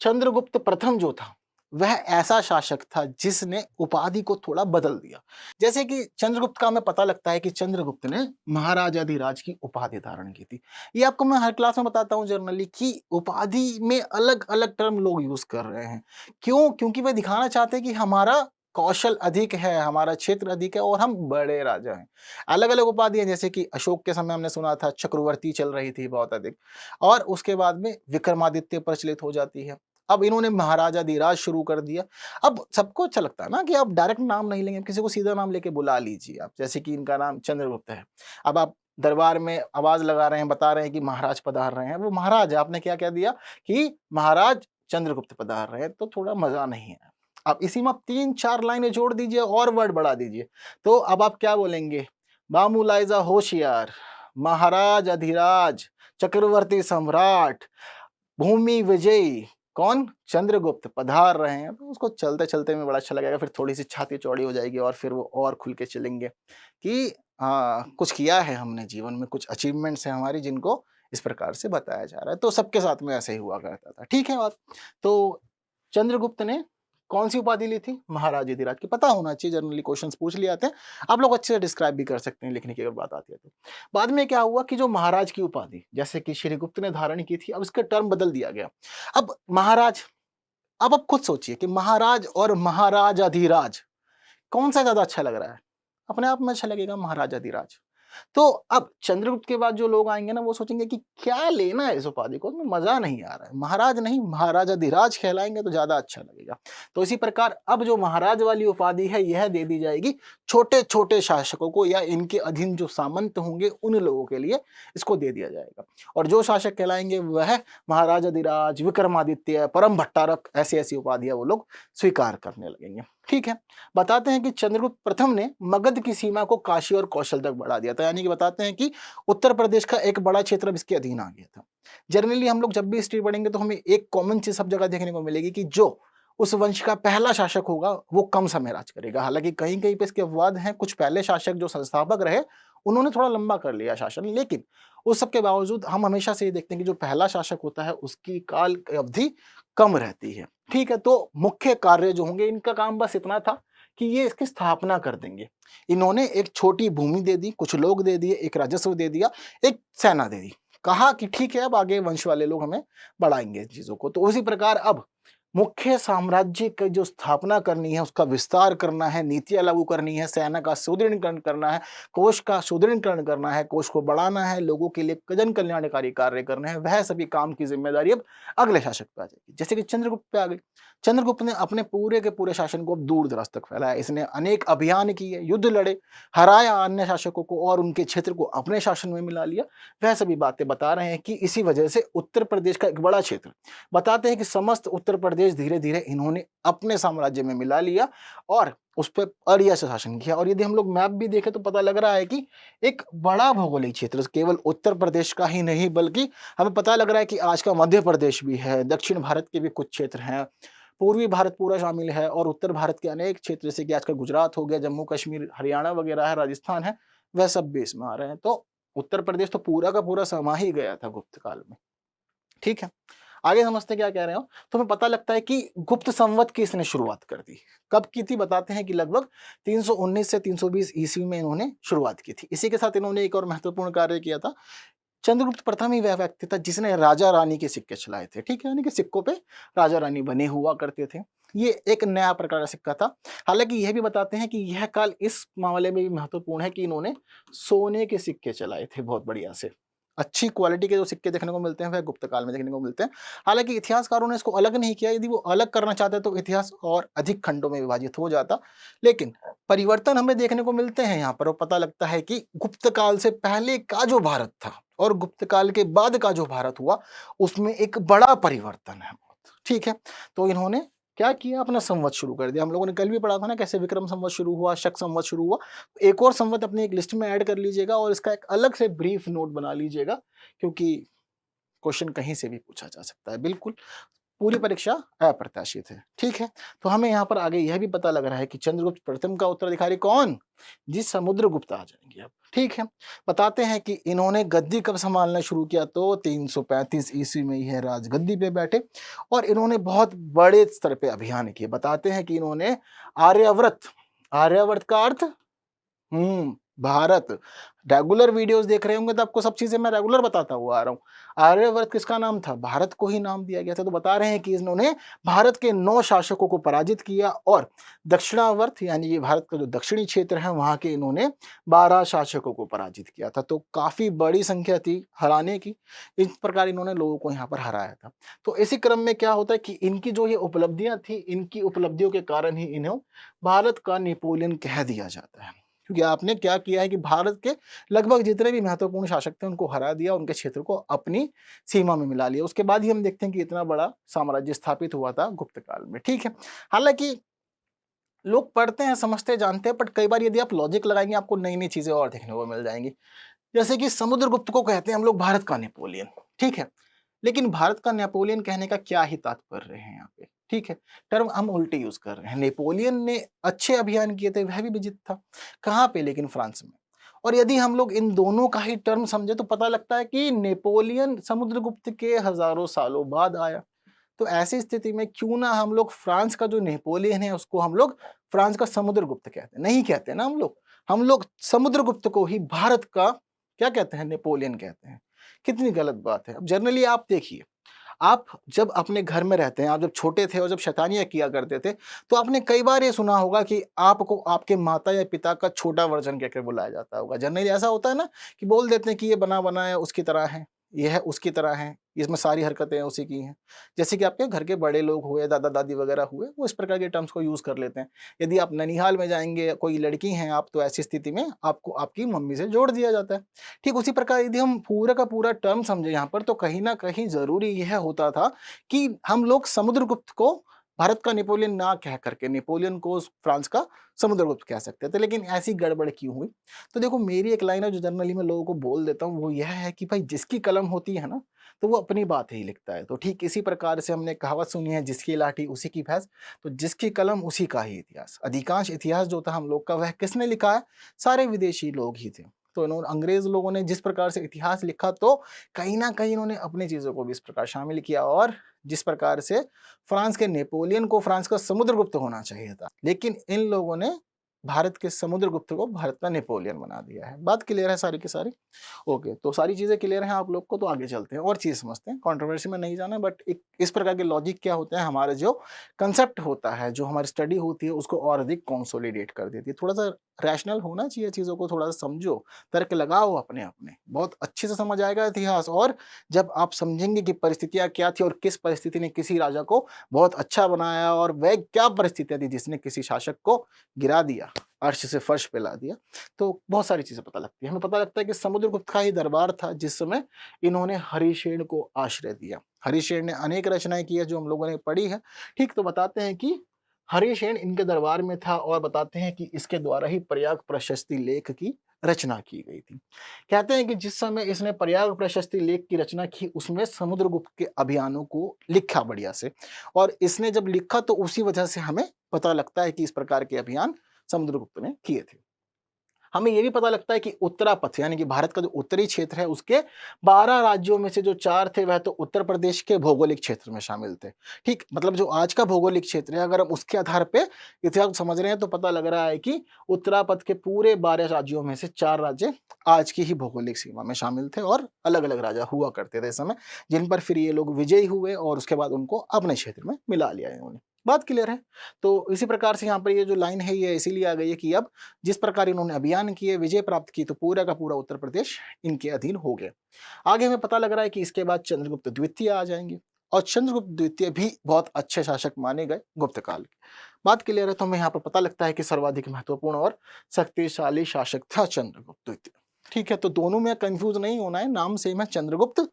चंद्रगुप्त प्रथम जो था वह ऐसा शासक था जिसने उपाधि को थोड़ा बदल दिया। जैसे कि चंद्रगुप्त का हमें पता लगता है कि चंद्रगुप्त ने महाराजाधिराज की उपाधि धारण की थी। ये आपको मैं हर क्लास में बताता हूँ जनरली कि उपाधि में अलग अलग टर्म लोग यूज कर रहे हैं। क्यों? क्योंकि वे दिखाना चाहते हैं कि हमारा कौशल अधिक है, हमारा क्षेत्र अधिक है और हम बड़े राजा हैं। अलग अलग उपाधियां, जैसे कि अशोक के समय हमने सुना था चक्रवर्ती चल रही थी बहुत अधिक, और उसके बाद में विक्रमादित्य प्रचलित हो जाती है। अब इन्होंने महाराजाधिराज शुरू कर दिया। अब सबको अच्छा लगता है ना कि आप डायरेक्ट नाम नहीं लेंगे, किसी को सीधा नाम लेके बुला लीजिए आप, जैसे कि इनका नाम चंद्रगुप्त है। अब आप दरबार में आवाज लगा रहे हैं, बता रहे हैं कि महाराज पधार रहे हैं, वो महाराज है, आपने क्या कह दिया कि महाराज चंद्रगुप्त पधार रहे हैं, तो थोड़ा मजा नहीं है। अब इसी में आप 3-4 लाइनें जोड़ दीजिए और वर्ड बढ़ा दीजिए, तो अब आप क्या बोलेंगे? मामूलाइजा होशियार, महाराज अधिराज, चक्रवर्ती सम्राट, भूमि विजयी, कौन? चंद्रगुप्त पधार रहे हैं। तो उसको चलते चलते में बड़ा अच्छा लगेगा, फिर थोड़ी सी छाती चौड़ी हो जाएगी और फिर वो और खुल के चलेंगे कि हाँ कुछ किया है हमने जीवन में, कुछ अचीवमेंट्स हैं हमारी जिनको इस प्रकार से बताया जा रहा है। तो सबके साथ में ऐसे ही हुआ करता था। ठीक है बात। तो चंद्रगुप्त ने कौन सी उपाधि ली थी? महाराज अधिराज की। पता होना चाहिए, जनरली क्वेश्चंस पूछ लिए आते हैं, आप लोग अच्छे से डिस्क्राइब भी कर सकते हैं लिखने की अगर बात आती है तो। बाद में क्या हुआ कि जो महाराज की उपाधि जैसे कि श्रीगुप्त ने धारण की थी, अब इसका टर्म बदल दिया गया। अब महाराज, अब आप खुद सोचिए कि महाराज और महाराज अधिराज कौन सा ज्यादा अच्छा लग रहा है? अपने आप में अच्छा लगेगा महाराज अधिराज। तो अब चंद्रगुप्त के बाद जो लोग आएंगे ना वो सोचेंगे कि क्या लेना है इस उपाधि को, इसमें मजा नहीं आ रहा है, महाराज नहीं महाराजाधिराज कहलाएंगे तो ज्यादा अच्छा लगेगा। तो इसी प्रकार अब जो महाराज वाली उपाधि है यह दे दी जाएगी छोटे छोटे शासकों को या इनके अधीन जो सामंत होंगे उन लोगों के लिए इसको दे दिया जाएगा। और जो शासक कहलाएंगे वह महाराजाधिराज, विक्रमादित्य, परम भट्टारक, ऐसी ऐसी उपाधियां वो लोग स्वीकार करने लगेंगे। ठीक है। बताते हैं कि चंद्रगुप्त प्रथम ने मगध की सीमा को काशी और कौशल तक बढ़ा दिया था, यानी कि बताते हैं कि उत्तर प्रदेश का एक बड़ा क्षेत्र अब इसके अधीन आ गया था। जनरली हम लोग जब भी हिस्ट्री पढ़ेंगे तो हमें एक कॉमन चीज सब जगह देखने को मिलेगी कि जो उस वंश का पहला शासक होगा वो कम समय राज करेगा। हालांकि कहीं कहीं पे इसके अपवाद हैं, कुछ पहले शासक जो संस्थापक रहे उन्होंने थोड़ा लंबा कर लिया शासन, लेकिन उस सब के बावजूद हम हमेशा से ये देखते हैं कि जो पहला शासक होता है उसकी काल अवधि कम रहती है। ठीक है, तो मुख्य कार्य जो होंगे, इनका काम बस इतना था कि ये इसकी स्थापना कर देंगे। इन्होंने एक छोटी भूमि दे दी, कुछ लोग दे दिए, एक राजस्व दे दिया, एक सेना दे दी, कहा कि ठीक है अब आगे वंश वाले लोग हमें बढ़ाएंगे चीजों को। तो उसी प्रकार अब मुख्य साम्राज्य की जो स्थापना करनी है, उसका विस्तार करना है, नीतियां लागू करनी है, सेना का सुदृढ़ीकरण करना है, कोष का सुदृढ़ीकरण करना है, कोष को बढ़ाना है, लोगों के लिए जन कल्याणकारी कार्य करने हैं, वह सभी काम की जिम्मेदारी अब अगले शासक पे आ जाएगी। जैसे कि चंद्रगुप्त पे आ गई। चंद्रगुप्त ने अपने पूरे के पूरे शासन को अब दूर दराज तक फैलाया। इसने अनेक अभियान किए, युद्ध लड़े, हराया अन्य शासकों को और उनके क्षेत्र को अपने शासन में मिला लिया। वह सभी बातें बता रहे हैं कि इसी वजह से उत्तर प्रदेश का एक बड़ा क्षेत्र, बताते हैं कि समस्त उत्तर प्रदेश धीरे धीरे इन्होंने अपने साम्राज्य में मिला लिया और उस पर अरिया से शासन किया। और यदि हम लोग मैप भी देखें तो पता लग रहा है कि एक बड़ा भौगोलिक क्षेत्र केवल उत्तर प्रदेश का ही नहीं, बल्कि हमें पता लग रहा है कि आज का मध्य प्रदेश भी है, दक्षिण भारत के भी कुछ क्षेत्र हैं, पूर्वी भारत पूरा शामिल है और उत्तर भारत के अनेक क्षेत्र, जैसे कि आज का गुजरात हो गया, जम्मू कश्मीर, हरियाणा वगैरह है, राजस्थान है, वह सब भी इसमें आ रहे हैं। तो उत्तर प्रदेश तो पूरा का पूरा समा ही गया था गुप्त काल में। ठीक है, आगे समझते क्या कह रहे हो। तो हमें पता लगता है कि गुप्त संवत की इसने शुरुआत कर दी। कब की थी, बताते हैं कि लगभग 319 से 320 ईस्वी में इन्होंने शुरुआत की थी। इसी के साथ इन्होंने एक और महत्वपूर्ण कार्य किया था। चंद्रगुप्त प्रथम ही वह व्यक्ति था जिसने राजा रानी के सिक्के चलाए थे। ठीक है, यानी कि सिक्कों पे राजा रानी बने हुआ करते थे। ये एक नया प्रकार का सिक्का था। हालांकि यह भी बताते हैं कि यह काल इस मामले में भी महत्वपूर्ण है कि इन्होंने सोने के सिक्के चलाए थे, बहुत बढ़िया से। अच्छी क्वालिटी के जो सिक्के देखने को मिलते हैं वह गुप्त काल में देखने को मिलते हैं। हालांकि इतिहासकारों ने इसको अलग नहीं किया। यदि वो अलग करना चाहते तो इतिहास और अधिक खंडों में विभाजित हो जाता, लेकिन परिवर्तन हमें देखने को मिलते हैं यहाँ पर। और पता लगता है कि गुप्त काल से पहले का जो भारत था और गुप्त काल के बाद का जो भारत हुआ, उसमें एक बड़ा परिवर्तन है बहुत। ठीक है, तो इन्होंने क्या किया, अपना संवत शुरू कर दिया। हम लोगों ने कल भी पढ़ा था ना कैसे विक्रम संवत शुरू हुआ, शक संवत शुरू हुआ। एक और संवत अपनी एक लिस्ट में ऐड कर लीजिएगा और इसका एक अलग से ब्रीफ नोट बना लीजिएगा, क्योंकि क्वेश्चन कहीं से भी पूछा जा सकता है। बिल्कुल पूरी परीक्षा अप्रत्याशित है। ठीक है, तो हमें यहाँ पर आगे यह भी पता लग रहा है कि चंद्रगुप्त प्रथम का उत्तराधिकारी कौन, जी समुद्रगुप्त आ जाएंगे अब। ठीक है, बताते हैं कि इन्होंने गद्दी कब संभालना शुरू किया, तो 335 ईस्वी में यह राजगद्दी पे बैठे और इन्होंने बहुत बड़े स्तर पे अभियान किए। बताते हैं कि इन्होंने आर्यावर्त, आर्यावर्त का अर्थ भारत। रेगुलर वीडियोस देख रहे होंगे तो आपको सब चीजें मैं रेगुलर बताता हुआ आ रहा हूँ। आर्यवर्त किसका नाम था, भारत को ही नाम दिया गया था। तो बता रहे हैं कि इन्होंने भारत के 9 शासकों को पराजित किया और दक्षिणावर्त यानी ये भारत का जो दक्षिणी क्षेत्र है वहां के इन्होंने 12 शासकों को पराजित किया था। तो काफी बड़ी संख्या थी हराने की। इस प्रकार इन्होंने लोगों को यहाँ पर हराया था। तो इसी क्रम में क्या होता है कि इनकी जो ये उपलब्धियां थी, इनकी उपलब्धियों के कारण ही इन्हें भारत का नेपोलियन कह दिया जाता है। क्योंकि आपने क्या किया है कि भारत के लगभग जितने भी महत्वपूर्ण शासक थे उनको हरा दिया, उनके क्षेत्र को अपनी सीमा में मिला लिया। उसके बाद ही हम देखते हैं कि इतना बड़ा साम्राज्य स्थापित हुआ था गुप्त काल में। ठीक है, हालांकि लोग पढ़ते हैं, समझते, जानते हैं, बट कई बार यदि आप लॉजिक लगाएंगे आपको नई नई चीजें और देखने को मिल जाएंगी। जैसे कि समुद्रगुप्त को कहते हैं हम लोग भारत का नेपोलियन। ठीक है, लेकिन भारत का नेपोलियन कहने का क्या ही तात्पर्य है यहाँ पे। ठीक है, टर्म हम उल्टे यूज कर रहे हैं। नेपोलियन ने अच्छे अभियान किए थे, वह भी विजित था। कहाँ पे, लेकिन फ्रांस में। और यदि हम लोग इन दोनों का ही टर्म समझे तो पता लगता है कि नेपोलियन समुद्रगुप्त के हजारों सालों बाद आया। तो ऐसी स्थिति में क्यों ना हम लोग फ्रांस का जो नेपोलियन है उसको हम लोग फ्रांस का समुद्रगुप्त कहते हैं, नहीं कहते ना हम लोग समुद्रगुप्त को ही भारत का क्या कहते हैं, नेपोलियन कहते हैं। कितनी गलत बात है। अब जनरली आप देखिए, आप जब अपने घर में रहते हैं, आप जब छोटे थे और जब शैतानियां किया करते थे तो आपने कई बार ये सुना होगा कि आपको आपके माता या पिता का छोटा वर्जन कहकर बुलाया जाता होगा। जनरली ऐसा होता है ना कि बोल देते हैं कि ये बना बनाया उसकी तरह है, ये है उसकी तरह है, इसमें सारी हरकतें उसी की हैं। जैसे कि आपके घर के बड़े लोग हुए, दादा दादी वगैरह हुए, वो इस प्रकार के टर्म्स को यूज कर लेते हैं। यदि आप ननिहाल में जाएंगे, कोई लड़की हैं आप, तो ऐसी स्थिति में आपको आपकी मम्मी से जोड़ दिया जाता है। ठीक उसी प्रकार यदि हम पूरा का पूरा टर्म समझे यहाँ पर, तो कहीं ना कहीं जरूरी यह होता था कि हम लोग समुद्रगुप्त को भारत का नेपोलियन ना कह करके नेपोलियन को फ्रांस का समुद्रगुप्त कह सकते थे, लेकिन ऐसी गड़बड़ क्यों हुई? तो देखो, मेरी एक लाइन है जो जनरली मैं लोगों को बोल देता हूँ, वो यह है कि भाई जिसकी कलम होती है ना, तो वो अपनी बात ही लिखता है। तो ठीक इसी प्रकार से हमने कहावत सुनी है, जिसकी लाठी उसी की भैंस। तो जिसकी कलम उसी का ही इतिहास। अधिकांश इतिहास जो था हम लोग का, वह किसने लिखा है? सारे विदेशी लोग ही थे। तो इन्होंने, अंग्रेज लोगों ने जिस प्रकार से इतिहास लिखा, तो कहीं ना कहीं इन्होंने अपनी चीजों को भी इस प्रकार शामिल किया। और जिस प्रकार से फ्रांस के नेपोलियन को फ्रांस का समुद्रगुप्त होना चाहिए था, लेकिन इन लोगों ने भारत के समुद्रगुप्त को भारत का नेपोलियन बना दिया है। बात क्लियर है सारी की सारी? ओके, तो सारी चीजें क्लियर हैं आप लोग को, तो आगे चलते हैं और चीज समझते हैं। कंट्रोवर्सी में नहीं जाना, बट एक इस प्रकार के लॉजिक क्या होते हैं, हमारे जो कंसेप्ट होता है, जो हमारी स्टडी होती है, उसको और अधिक कंसोलिडेट कर देती है। थोड़ा सा रैशनल होना चाहिए, चीजों को थोड़ा सा समझो, तर्क लगाओ अपने अपने, बहुत अच्छे से समझ आएगा इतिहास। और जब आप समझेंगे कि परिस्थितियां क्या थी और किस परिस्थिति ने किसी राजा को बहुत अच्छा बनाया, और वह क्या परिस्थितियां थी जिसने किसी शासक को गिरा दिया, अर्श से फर्श पे ला दिया, तो बहुत सारी चीजें पता लगती है। हमें पता लगता है कि समुद्रगुप्त का ही दरबार था जिस समय इन्होंने हरिशेन को आश्रय दिया। हरिशेन ने अनेक रचनाएं की है जो हम लोगों ने पढ़ी है। ठीक, तो बताते हैं कि हरिशेन इनके दरबार में था, और बताते हैं कि इसके द्वारा ही प्रयाग प्रशस्ति लेख की रचना की गई थी। कहते हैं कि जिस समय इसने प्रयाग प्रशस्ति लेख की रचना की, उसमें समुद्रगुप्त के अभियानों को लिखा बढ़िया से, और इसने जब लिखा तो उसी वजह से हमें पता लगता है कि इस प्रकार के अभियान समुद्रगुप्त ने किए थे। हमें यह भी पता लगता है कि उत्तरापथ यानी कि भारत का जो उत्तरी क्षेत्र है, उसके 12 राज्यों में से जो 4 थे, वह तो उत्तर प्रदेश के भौगोलिक क्षेत्र में शामिल थे। ठीक, मतलब जो आज का भौगोलिक क्षेत्र है, अगर हम उसके आधार पे इतिहास समझ रहे हैं, तो पता लग रहा है कि उत्तरापथ के पूरे 12 राज्यों में से 4 राज्य आज की ही भौगोलिक सीमा में शामिल थे, और अलग अलग राजा हुआ करते थे इस समय, जिन पर फिर ये लोग विजयी हुए, और उसके बाद उनको अपने क्षेत्र में मिला लिया इन्होंने। बात क्लियर है? तो इसी प्रकार से यहाँ पर ये जो लाइन है, ये इसीलिए आ गई है कि अब जिस प्रकार इन्होंने अभियान किए, विजय प्राप्त की, तो पूरा का पूरा उत्तर प्रदेश इनके अधीन हो गया। आगे हमें पता लग रहा है कि इसके बाद चंद्रगुप्त द्वितीय आ जाएंगे, और चंद्रगुप्त द्वितीय भी बहुत अच्छे शासक माने गए गुप्त काल के। बात क्लियर है? तो हमें यहाँ पर पता लगता है कि सर्वाधिक महत्वपूर्ण और शक्तिशाली शासक था चंद्रगुप्त द्वितीय। ठीक है, तो दोनों में कंफ्यूज नहीं होना है, नाम सेम है, चंद्रगुप्त,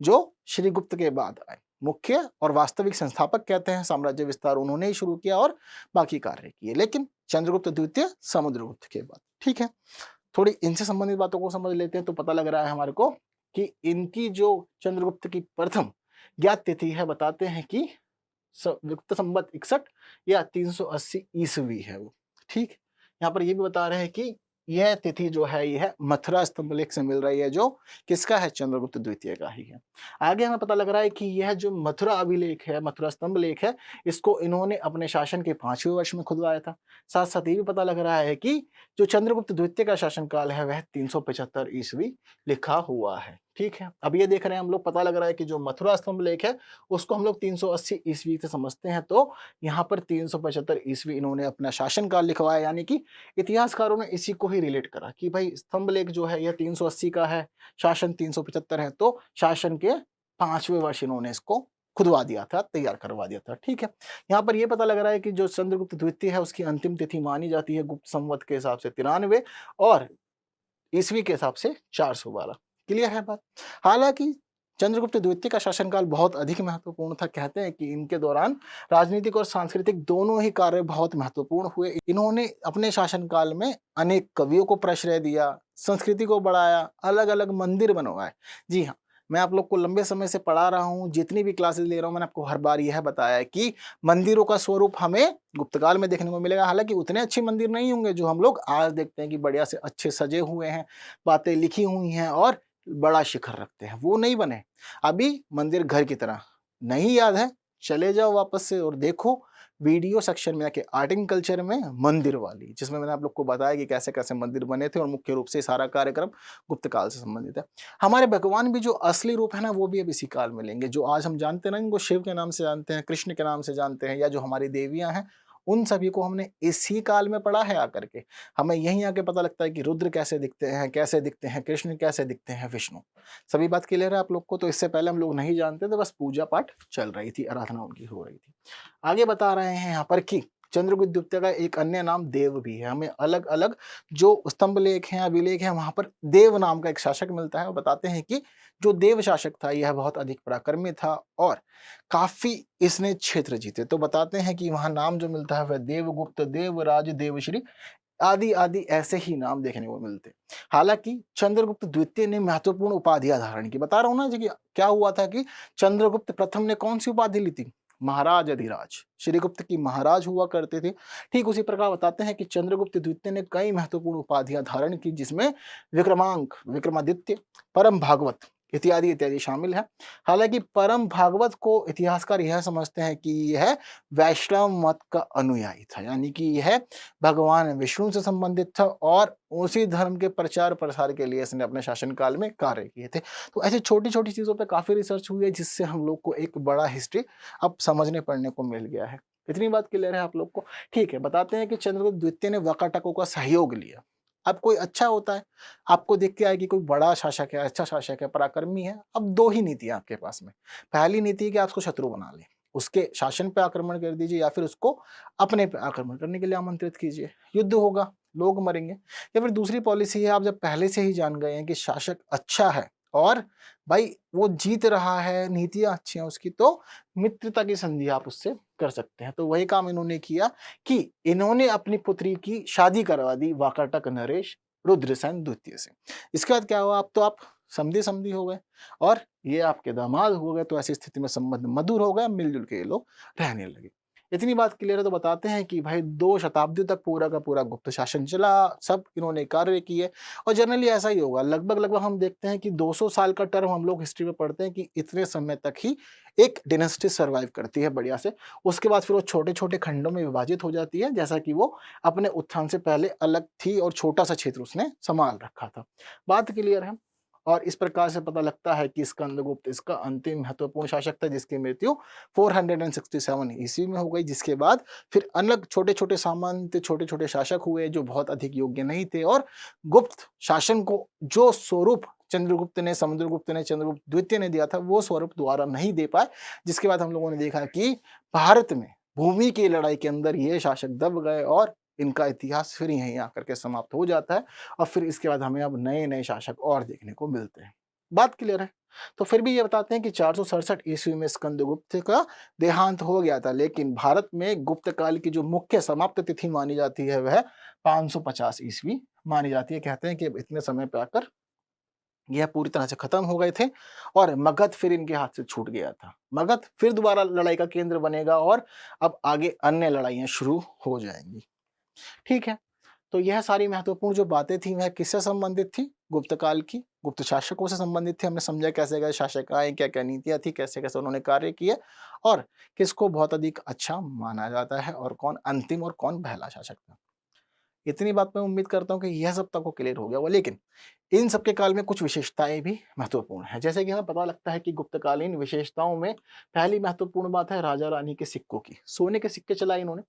जो श्रीगुप्त के बाद आए। मुख्य और वास्तविक संस्थापक कहते हैं, साम्राज्य विस्तार उन्होंने ही शुरू किया और बाकी कार्य किए, लेकिन चंद्रगुप्त द्वितीय समुद्रगुप्त के बाद। ठीक है, थोड़ी इनसे संबंधित बातों को समझ लेते हैं, तो पता लग रहा है हमारे को कि इनकी जो चंद्रगुप्त की प्रथम ज्ञात तिथि है, बताते हैं कि विक्रम संवत 61 या 380 ईस्वी है वो। ठीक, यहाँ पर ये भी बता रहे हैं कि यह तिथि जो है, यह मथुरा स्तंभ लेख से मिल रही है, जो किसका है? चंद्रगुप्त द्वितीय का ही है। आगे हमें पता लग रहा है कि यह जो मथुरा अभिलेख है, मथुरा स्तंभ लेख है, इसको इन्होंने अपने शासन के 5वें वर्ष में खुदवाया था। साथ साथ ये भी पता लग रहा है कि जो चंद्रगुप्त द्वितीय का शासनकाल है, वह 375 ईस्वी लिखा हुआ है। ठीक है, अब ये देख रहे हैं हम लोग, पता लग रहा है कि जो मथुरा स्तंभ लेख है, उसको हम लोग 380 ईस्वी से समझते हैं, तो यहाँ पर 375 ईस्वी इन्होंने अपना शासनकाल लिखवाया, यानी कि इतिहासकारों ने इसी को ही रिलेट करा कि भाई स्तंभ लेख जो है, यह 380 का है, शासन 375 है, तो शासन के 5वें वर्ष इन्होंने इसको खुदवा दिया था, तैयार करवा दिया था। ठीक है, यहाँ पर यह पता लग रहा है कि जो चंद्रगुप्त द्वितीय है, उसकी अंतिम तिथि मानी जाती है गुप्त संवत के हिसाब से 93 और ईस्वी के हिसाब से 412। क्लियर है बात? हालांकि चंद्रगुप्त द्वितीय का शासनकाल बहुत अधिक महत्वपूर्ण था। कहते हैं कि इनके दौरान राजनीतिक और सांस्कृतिक दोनों ही कार्य बहुत महत्वपूर्ण हुए। इन्होंने अपने शासनकाल में अनेक कवियों को प्रश्रय दिया, संस्कृति को बढ़ाया, अलग अलग मंदिर बनवाए। जी हाँ, मैं आप लोग को लंबे समय से पढ़ा रहा हूँ, जितनी भी क्लासेस ले रहा हूँ, मैंने आपको हर बार यह बताया है कि मंदिरों का स्वरूप हमें गुप्तकाल में देखने को मिलेगा। हालांकि उतने अच्छे मंदिर नहीं होंगे जो हम लोग आज देखते हैं कि बढ़िया से अच्छे सजे हुए हैं, बातें लिखी हुई हैं और बड़ा शिखर रखते हैं, वो नहीं बने। अभी मंदिर घर की तरह। नहीं याद है? चले जाओ वापस से और देखो वीडियो सेक्शन में आके, आर्ट एंड कल्चर में मंदिर वाली, जिसमें मैंने आप लोग को बताया कि कैसे कैसे मंदिर बने थे, और मुख्य रूप से सारा कार्यक्रम गुप्त काल से संबंधित है। हमारे भगवान भी जो असली रूप है ना, वो भी अब इसी काल में लेंगे। जो आज हम जानते हैं ना, इनको शिव के नाम से जानते हैं, कृष्ण के नाम से जानते हैं, या जो हमारी देवियां हैं, उन सभी को हमने इसी काल में पढ़ा है आकर के। हमें यहीं आके पता लगता है कि रुद्र कैसे दिखते हैं, कैसे दिखते हैं कृष्ण, कैसे दिखते हैं विष्णु। सभी बात क्लियर है आप लोग को? तो इससे पहले हम लोग नहीं जानते थे, बस पूजा पाठ चल रही थी, आराधना उनकी हो रही थी। आगे बता रहे हैं यहाँ पर कि चंद्रगुप्त द्वितीय का एक अन्य नाम देव भी है। हमें अलग अलग जो स्तंभ लेख हैं, अभिलेख हैं, वहां पर देव नाम का एक शासक मिलता है, और बताते हैं कि जो देव शासक था यह बहुत अधिक पराक्रमी था और काफी इसने क्षेत्र जीते। तो बताते हैं कि वहां नाम जो मिलता है वह देवगुप्त, देवराज, देवश्री आदि आदि ऐसे ही नाम देखने को मिलते। हालांकि चंद्रगुप्त द्वितीय ने महत्वपूर्ण उपाधियां धारण की। बता रहा हूं ना जी कि क्या हुआ था कि चंद्रगुप्त प्रथम ने कौन सी उपाधि ली थी? महाराज अधिराज। श्रीगुप्त की महाराज हुआ करते थे। ठीक उसी प्रकार बताते हैं कि चंद्रगुप्त द्वितीय ने कई महत्वपूर्ण उपाधियां धारण की, जिसमें विक्रमांक, विक्रमादित्य, परम भागवत इत्यादि इत्यादि शामिल है। हालांकि परम भागवत को इतिहासकार यह समझते हैं कि यह वैष्णव मत का अनुयायी था, यानी कि यह भगवान विष्णु से संबंधित था और उसी धर्म के प्रचार प्रसार के लिए इसने अपने शासनकाल में कार्य किए थे। तो ऐसी छोटी छोटी चीजों पे काफी रिसर्च हुई है, जिससे हम लोग को एक बड़ा हिस्ट्री अब समझने पढ़ने को मिल गया है। इतनी बात क्लियर है आप लोग को? ठीक है, बताते हैं कि चंद्रगुप्त द्वितीय ने वाकाटकों का सहयोग लिया। अब कोई अच्छा होता है, आपको देख के आए कि कोई बड़ा शासक है, अच्छा शासक है, पराक्रमी है। अब दो ही नीति है आपके पास में। पहली नीति है कि आप उसको शत्रु बना लें, उसके शासन पे आक्रमण कर दीजिए, या फिर उसको अपने पे आक्रमण करने के लिए आमंत्रित कीजिए, युद्ध होगा, लोग मरेंगे। या फिर दूसरी पॉलिसी है, आप जब पहले से ही जान गए हैं कि शासक अच्छा है और भाई वो जीत रहा है, नीतियां अच्छी हैं उसकी, तो मित्रता की संधि आप उससे कर सकते हैं। तो वही काम इन्होंने किया कि इन्होंने अपनी पुत्री की शादी करवा दी वाकाटक नरेश रुद्रसेन द्वितीय से। इसके बाद क्या हुआ? अब तो आप समधी समधी हो गए और ये आपके दामाद हो गए। तो ऐसी स्थिति में संबंध मधुर हो गया, मिलजुल के ये लोग रहने लगे। इतनी बात क्लियर है। तो बताते हैं कि भाई 2 शताब्दी तक पूरा का पूरा गुप्त शासन चला, सब इन्होंने कार्य किए और जनरली ऐसा ही होगा। लगभग लगभग हम देखते हैं कि 200 साल का टर्म हम लोग हिस्ट्री में पढ़ते हैं कि इतने समय तक ही एक डिनेस्टी सर्वाइव करती है बढ़िया से। उसके बाद फिर वो छोटे छोटे खंडों में विभाजित हो जाती है, जैसा कि वो अपने उत्थान से पहले अलग थी और छोटा सा क्षेत्र उसने संभाल रखा था। बात क्लियर है। और इस प्रकार से पता लगता है कि स्कंदगुप्त इसका अंतिम महत्वपूर्ण शासक था, जिसकी मृत्यु 467 ईस्वी में हो गई। जिसके बाद फिर अलग छोटे छोटे सामंत, छोटे छोटे शासक हुए जो बहुत अधिक योग्य नहीं थे और गुप्त शासन को जो स्वरूप चंद्रगुप्त ने, समुद्रगुप्त ने, चंद्रगुप्त द्वितीय ने दिया था, वो स्वरूप दोबारा नहीं दे पाए। जिसके बाद हम लोगों ने देखा कि भारत में भूमि की लड़ाई के अंदर ये शासक दब गए और इनका इतिहास फिर यहीं आकर के समाप्त हो जाता है। और फिर इसके बाद हमें अब नए नए शासक और देखने को मिलते हैं। बात क्लियर है? तो फिर भी ये बताते हैं कि 467 ईस्वी में स्कंदगुप्त का देहांत हो गया था, लेकिन भारत में गुप्त काल की जो मुख्य समाप्त तिथि मानी जाती है वह 550 ईस्वी मानी जाती है। कहते हैं कि अब इतने समय पे आकर यह पूरी तरह से खत्म हो गए थे और मगध फिर इनके हाथ से छूट गया था। मगध फिर दोबारा लड़ाई का केंद्र बनेगा और अब आगे अन्य लड़ाइयां शुरू हो जाएंगी। ठीक है, तो यह सारी महत्वपूर्ण जो बातें थी वह किससे संबंधित थी? गुप्त काल की, गुप्त शासकों से संबंधित थी। हमने समझा कैसे कैसे शासक आए, क्या क्या नीतियां थी, कैसे कैसे उन्होंने कार्य किए और किसको बहुत अधिक अच्छा माना जाता है और कौन अंतिम और कौन पहला शासक था। इतनी बात मैं उम्मीद करता हूँ कि यह सब तक को क्लियर हो गया होगा। लेकिन इन सबके काल में कुछ विशेषताएं भी महत्वपूर्ण है। जैसे कि हमें पता लगता है कि गुप्तकालीन विशेषताओं में पहली महत्वपूर्ण बात है राजा रानी के सिक्कों की। सोने के सिक्के चलाए इन्होंने।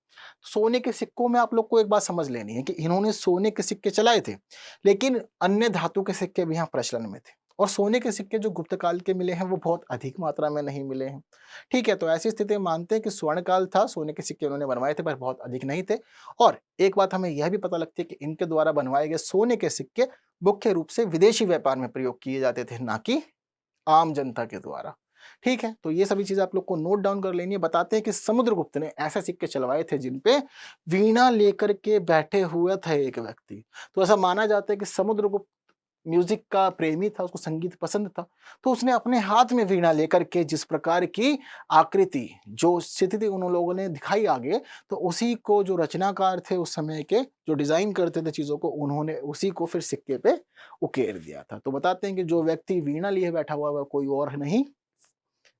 सोने के सिक्कों में आप लोग को एक बात समझ लेनी है कि इन्होंने सोने के सिक्के चलाए थे, लेकिन अन्य धातु के सिक्के भी यहाँ प्रचलन में थे। और सोने के सिक्के जो गुप्त काल के मिले हैं वो बहुत अधिक मात्रा में नहीं मिले हैं। ठीक है, तो ऐसी स्थिति में मानते हैं कि स्वर्ण काल था, सोने के सिक्के उन्होंने बनवाए थे पर बहुत अधिक नहीं थे। और एक बात हमें यह भी पता लगती है कि इनके द्वारा बनवाए गए सोने के सिक्के मुख्य रूप से विदेशी व्यापार में प्रयोग किए जाते थे, ना कि आम जनता के द्वारा। ठीक है, तो ये सभी चीजें आप लोग को नोट डाउन कर लेनी है। बताते हैं कि समुद्रगुप्त ने ऐसे सिक्के चलवाए थे जिन पे वीणा लेकर के बैठे हुए थे एक व्यक्ति। तो ऐसा माना जाता है कि समुद्रगुप्त म्यूजिक का प्रेमी था, उसको संगीत पसंद था। तो उसने अपने हाथ में वीणा लेकर के जिस प्रकार की आकृति, जो स्थिति उन लोगों ने दिखाई आगे, तो उसी को जो रचनाकार थे उस समय के, जो डिजाइन करते थे चीजों को, उन्होंने उसी को फिर सिक्के पे उकेर दिया था। तो बताते हैं कि जो व्यक्ति वीणा लिए बैठा हुआ है कोई और नहीं,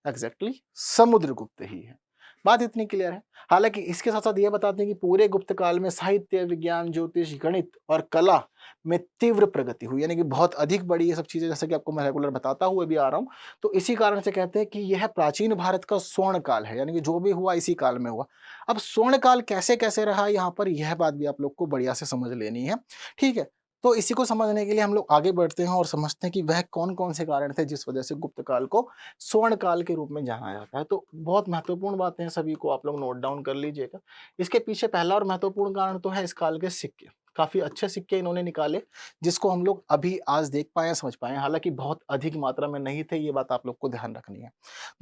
एग्जैक्टली समुद्रगुप्त ही है। बात इतनी क्लियर है। हालांकि इसके साथ साथ ये बताते हैं कि पूरे गुप्त काल में साहित्य, विज्ञान, ज्योतिष, गणित और कला में तीव्र प्रगति हुई, यानी कि बहुत अधिक बड़ी ये सब चीजें, जैसे कि आपको मैं रेगुलर बताता हुआ भी आ रहा हूँ। तो इसी कारण से कहते हैं कि यह प्राचीन भारत का स्वर्ण काल है, यानी कि जो भी हुआ इसी काल में हुआ। अब स्वर्ण काल कैसे कैसे रहा यहाँ पर, यह बात भी आप लोग को बढ़िया से समझ लेनी है। ठीक है, तो इसी को समझने के लिए हम लोग आगे बढ़ते हैं और समझते हैं कि वह कौन कौन से कारण थे जिस वजह से गुप्त काल को स्वर्ण काल के रूप में जाना जाता है। तो बहुत महत्वपूर्ण बातें हैं, सभी को आप लोग नोट डाउन कर लीजिएगा। इसके पीछे पहला और महत्वपूर्ण कारण तो है इस काल के सिक्के। काफ़ी अच्छे सिक्के इन्होंने निकाले, जिसको हम लोग अभी आज देख पाए हैं, समझ पाए हैं। हालाँकि बहुत अधिक मात्रा में नहीं थे, ये बात आप लोग को ध्यान रखनी है।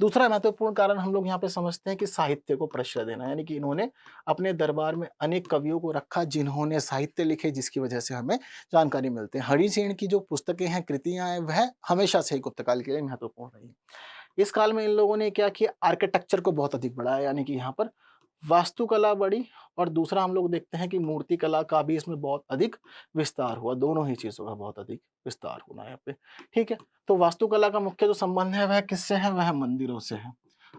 दूसरा महत्वपूर्ण कारण हम लोग यहाँ पे समझते हैं कि साहित्य को प्रश्रय देना, यानी कि इन्होंने अपने दरबार में अनेक कवियों को रखा, जिन्होंने साहित्य लिखे, जिसकी वजह से हमें जानकारी मिलती है। हरिसेन की जो पुस्तकें हैं, कृतियाँ हैं, वह हमेशा से ही गुप्त काल के लिए महत्वपूर्ण रही। इस काल में इन लोगों ने क्या किया, आर्किटेक्चर को बहुत अधिक बढ़ाया, यानी कि यहाँ पर वास्तुकला बढ़ी, और दूसरा हम लोग देखते हैं कि मूर्ति कला का भी इसमें बहुत अधिक विस्तार हुआ। दोनों ही चीज़ों का बहुत अधिक विस्तार होना है यहाँ पे, ठीक है। तो वास्तुकला का मुख्य जो संबंध है वह किससे है, वह मंदिरों से है।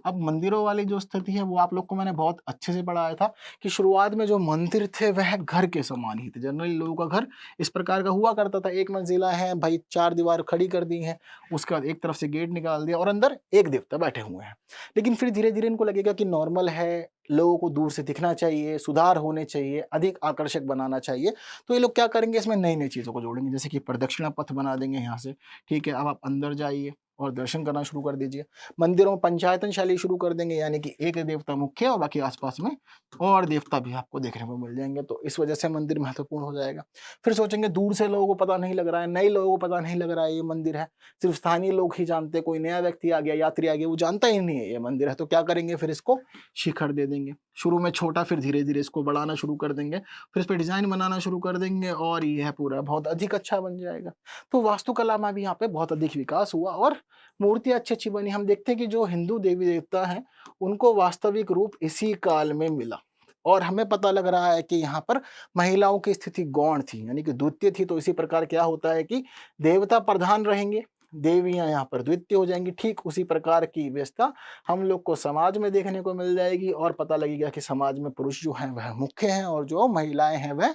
अब मंदिरों वाली जो स्थिति है वो आप लोग को मैंने बहुत अच्छे से पढ़ाया था कि शुरुआत में जो मंदिर थे वह घर के समान ही थे। जनरली लोगों का घर इस प्रकार का हुआ करता था, एक मंजिला है भाई, चार दीवार खड़ी कर दी हैं, उसके बाद एक तरफ से गेट निकाल दिया और अंदर एक देवता बैठे हुए हैं। लेकिन फिर धीरे धीरे इनको लगेगा कि नॉर्मल है, लोगों को दूर से दिखना चाहिए, सुधार होने चाहिए, अधिक आकर्षक बनाना चाहिए। तो ये लोग क्या करेंगे, इसमें नई नई चीज़ों को जोड़ेंगे, जैसे कि प्रदक्षिणा पथ बना देंगे यहाँ से, ठीक है। अब आप अंदर जाइए और दर्शन करना शुरू कर दीजिए। मंदिरों में पंचायतन शैली शुरू कर देंगे, यानी कि एक देवता मुख्य और बाकी आसपास में और देवता भी आपको देखने को मिल जाएंगे। तो इस वजह से मंदिर महत्वपूर्ण हो जाएगा। फिर सोचेंगे दूर से लोगों को पता नहीं लग रहा है, नए लोगों को पता नहीं लग रहा है ये मंदिर है, सिर्फ स्थानीय लोग ही जानते हैं। कोई नया व्यक्ति आ गया, यात्री आ गया, वो जानता ही नहीं है ये मंदिर है। तो क्या करेंगे, फिर इसको शिखर दे देंगे। शुरू में छोटा, फिर धीरे धीरे इसको बढ़ाना शुरू कर देंगे, फिर इस पर डिजाइन बनाना शुरू कर देंगे और यह पूरा बहुत अधिक अच्छा बन जाएगा। तो वास्तुकला में भी यहाँ पे बहुत अधिक विकास हुआ और मूर्तियाँ अच्छी-अच्छी बनी। हम देखते हैं कि जो हिंदू देवी-देवता हैं, उनको वास्तविक रूप इसी काल में मिला और हमें पता लग रहा है कि यहाँ पर महिलाओं की स्थिति गौण थी, यानी कि द्वितीय थी। तो इसी प्रकार क्या होता है कि देवता प्रधान रहेंगे, देवियाँ यहाँ पर द्वितीय हो जाएँगी। ठीक उसी प्रकार की व्यवस्था हम लोग को समाज में देखने को मिल जाएगी और पता लगेगा कि समाज में पुरुष जो हैं वह मुख्य हैं और जो महिलाएँ हैं वह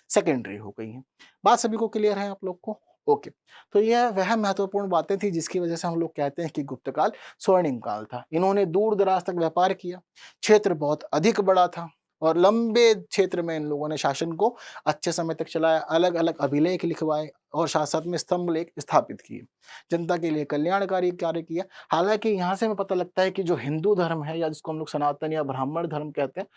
सेकेंडरी हो गई हैं। बात सभी को क्लियर है आप लोग को? ओके। तो यह वह महत्वपूर्ण बातें थी जिसकी वजह से हम लोग कहते हैं कि गुप्त काल स्वर्णिम काल था। इन्होंने दूर-दराज तक व्यापार किया, क्षेत्र बहुत अधिक बड़ा था और लंबे क्षेत्र में इन लोगों ने शासन को अच्छे समय तक चलाया, अलग-अलग अभिलेख लिखवाए और साथ-साथ में स्तंभ लेख स्थापित किए। जनता के लिए कल्याणकारी कार्य किया। हालाँकि यहाँ से हमें पता लगता है कि जो हिंदू धर्म है या जिसको हम लोग सनातन या ब्राह्मण धर्म कहते हैं,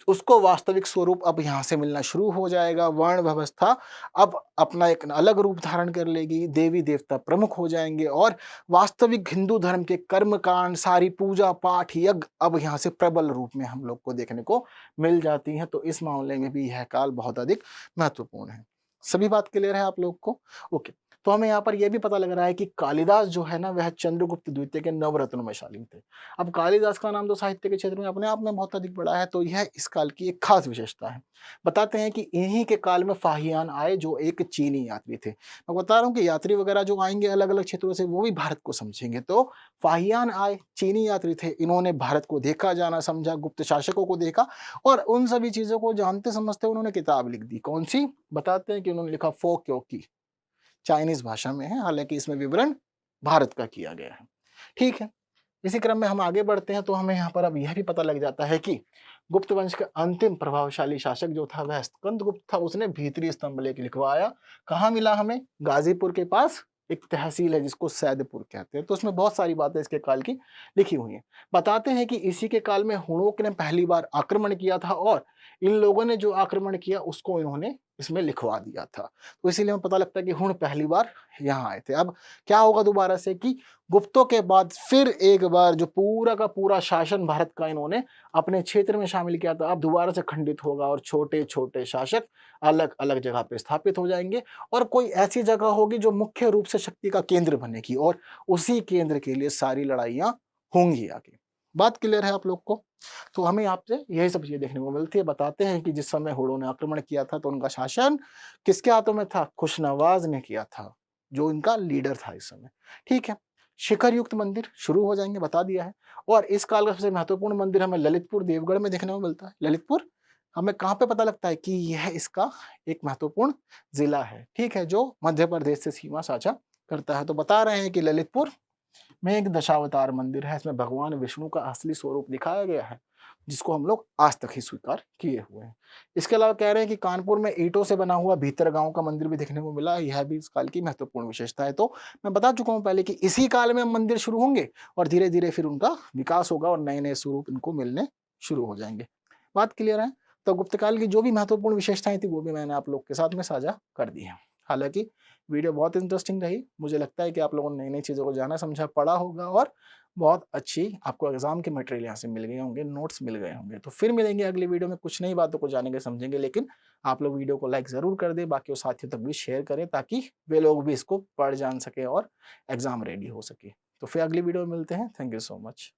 उसको वास्तविक स्वरूप अब यहाँ से मिलना शुरू हो जाएगा। वर्ण व्यवस्था अब अपना एक अलग रूप धारण कर लेगी, देवी-देवता प्रमुख हो जाएँगे और वास्तविक हिंदू धर्म के कर्मकांड, सारी पूजा-पाठ, यज्ञ अब यहाँ से प्रबल रूप में हम लोग को देखने को मिल जाती हैं। तो इस मामले में भी यह काल बहुत अधिक महत्वपूर्ण है। सभी बात क्लियर है आप लोग को? ओके। तो हमें यहाँ पर यह भी पता लग रहा है कि कालिदास जो है ना, वह चंद्रगुप्त द्वितीय के नवरत्नों में शामिल थे। अब कालिदास का नाम तो साहित्य के क्षेत्र में अपने आप में बहुत अधिक बड़ा है, तो यह इस काल की एक खास विशेषता है। बताते हैं कि इन्हीं के काल में फाहियान आए, जो एक चीनी यात्री थे। मैं बता रहा हूँ कि यात्री वगैरह जो आएंगे अलग-अलग क्षेत्रों से, वो भी भारत को समझेंगे। तो फाहियान आए, चीनी यात्री थे। इन्होंने भारत को देखा, जाना, समझा, गुप्त शासकों को देखा और उन सभी चीज़ों को जानते समझते उन्होंने किताब लिख दी। कौन-सी? बताते हैं कि उन्होंने लिखा फो क्यों की, चाइनीज़ भाषा में है, हालाँकि इसमें विवरण भारत का किया गया है। ठीक है। इसी क्रम में हम आगे बढ़ते हैं तो हमें यहाँ पर अब यह भी पता लग जाता है कि गुप्त वंश का अंतिम प्रभावशाली शासक जो था वह स्कंदगुप्त था। उसने भीतरी स्तंभ लेख लिखवाया। कहाँ मिला हमें? गाजीपुर के पास एक तहसील है जिसको सैदपुर कहते हैं। तो उसमें बहुत सारी बातें इसके काल की लिखी हुई हैं। बताते हैं कि इसी के काल में हुणों ने पहली बार आक्रमण किया था और इन लोगों ने जो आक्रमण किया उसको इन्होंने इसमें लिखवा दिया था। तो इसीलिए हमें पता लगता है कि हुण पहली बार यहाँ आए थे। अब क्या होगा दोबारा से कि गुप्तों के बाद फिर एक बार जो पूरा का पूरा शासन भारत का इन्होंने अपने क्षेत्र में शामिल किया था, अब दोबारा से खंडित होगा और छोटे-छोटे शासक अलग-अलग जगह पे स्थापित हो जाएँगे और कोई ऐसी जगह होगी जो मुख्य रूप से शक्ति का केंद्र बनेगी और उसी केंद्र के लिए सारी लड़ाइयाँ होंगी आगे। बात क्लियर है आप लोग को? तो हमें आपसे यही सब चीज़ें देखने को मिलती है। बताते हैं कि जिस समय हुणों ने आक्रमण किया था तो उनका शासन किसके हाथों में था? खुशनवाज ने किया था, जो इनका लीडर था इस समय। ठीक है। शिखर युक्त मंदिर शुरू हो जाएँगे, बता दिया है। और इस काल का सबसे महत्वपूर्ण मंदिर हमें ललितपुर देवगढ़ में देखने को मिलता है। ललितपुर हमें कहाँ पे पता लगता है कि यह इसका एक महत्वपूर्ण ज़िला है, ठीक है, जो मध्य प्रदेश से सीमा साझा करता है। तो बता रहे हैं कि ललितपुर में एक दशावतार मंदिर है। इसमें भगवान विष्णु का असली स्वरूप दिखाया गया है, जिसको हम लोग आज तक ही स्वीकार किए हुए हैं। इसके अलावा कह रहे हैं कि कानपुर में ईंटों से बना हुआ भीतरगांव का मंदिर भी देखने को मिला है। यह भी इस काल की महत्वपूर्ण विशेषता है। तो मैं बता चुका हूँ पहले कि इसी काल में मंदिर शुरू होंगे और धीरे-धीरे फिर उनका विकास होगा और नए-नए स्वरूप इनको मिलने शुरू हो जाएँगे। बात क्लियर है? तो गुप्तकाल की जो भी महत्वपूर्ण विशेषताएं थी वो भी मैंने आप लोग के साथ में साझा कर दी है। हालांकि वीडियो बहुत इंटरेस्टिंग रही, मुझे लगता है कि आप लोगों ने नई नई चीज़ों को जाना समझा पढ़ा होगा और बहुत अच्छी आपको एग्जाम के मटेरियल यहाँ से मिल गए होंगे, नोट्स मिल गए होंगे। तो फिर मिलेंगे अगली वीडियो में कुछ नई बातों को जानेंगे समझेंगे, लेकिन आप लोग वीडियो को लाइक ज़रूर कर दें, बाकी साथियों तक भी शेयर करें ताकि वे लोग भी इसको पढ़ जान सके और एग्जाम रेडी हो सके। तो फिर अगली वीडियो में मिलते हैं। Thank you so much.